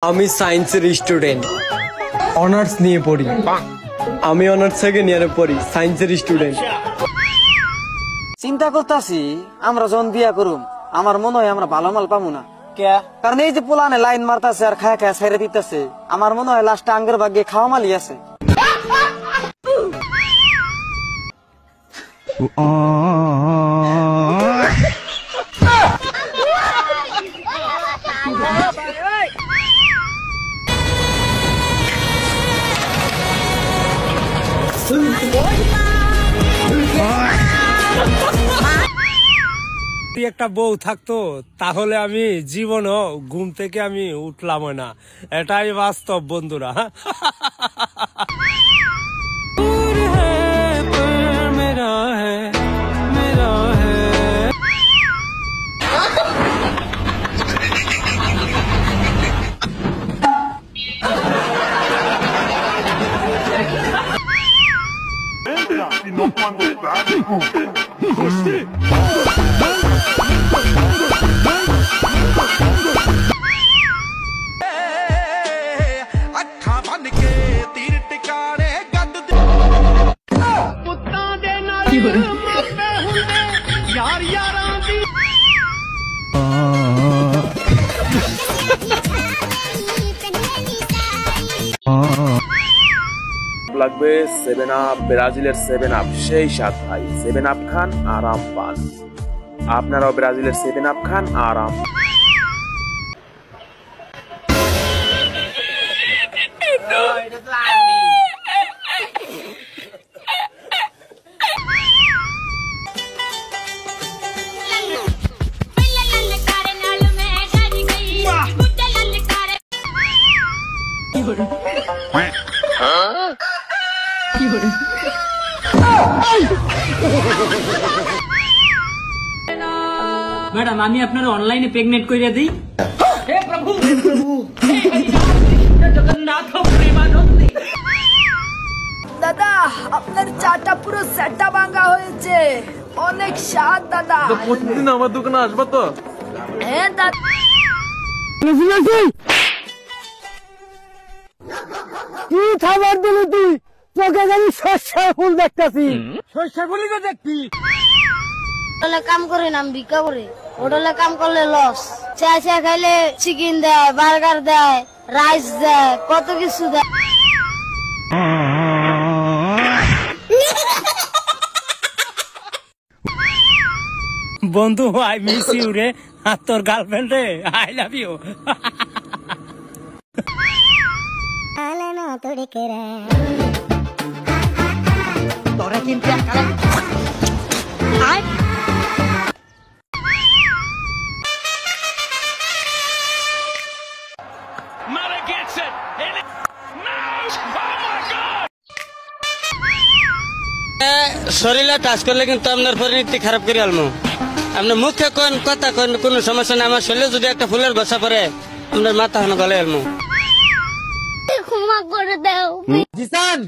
আমি সায়েন্সের student, honours নিয়ে পড়ি। আমি অনার্স সেকেন্ড ইয়ারে পড়ি, সায়েন্সের স্টুডেন্ট। চিন্তা করতেছি আমরা যখন বিয়া করুম আমার মনে হয় আমরা ভালো মাল পাবো না। কারণ এই যে পোলানে লাইন মারতাছে আর খায়া খায়া ছেড়ে দিতেছে, আমার মনে হয় লাস্টে আঙ্গের ভাগ্যে খাওয়া মালি আছে। একটা বউ থাকতো তাহলে আমি জীবনও ঘুম থেকে আমি উঠলাম না, এটাই বাস্তব বন্ধুরা। লাগবে 7 আপ, ব্রাজিলের 7 আপ, সেই স্বাদ ভাই। 7 আপ খান, আরাম পান। আপনারাও ব্রাজিলের 7 আপ খান, আরাম। ম্যাডাম আমি আপনার অনলাইনে প্রেগনেন্ট কইরা দিই। হে প্রভু হে প্রভু হে জগন্নাথ প্রেমানন্দে। দাদা আপনার চাটা পুরো সেটা ভাঙা হয়েছে, অনেক স্বাদ দাদা। তো প্রতিদিন আমার দোকানে আসবা তো? হ্যাঁ দাদা। কি খাবার দিলি তুই? তোকে আমি শস্য ফুল দেখতেছি। শস্য ফুলই তো দেখবি। হোটেলে কাম করে না, আমি ভিক্ষা করি। হোটেলে কাম করলে লস। চা চা খাইলে চিকেন দেয়, বার্গার দেয়, রাইস দেয়, কত কিছু দেয়। বন্ধু আই মিস ইউ রে, আর তোর গার্লফ্রেন্ড রে আই লাভ ইউ। তোরা কিন্তু শরীরে টাচ করলে কিন্তু আপনার পরিণতি খারাপ করে আলমু। আপনার মুখে কোন কথা কোন কোনো সমস্যা নেই, আমার শরীরে যদি একটা ফুলের গোছা পরে আপনার মাথা হানো গলে আলমু। ক্ষমা করে দাও জিসান।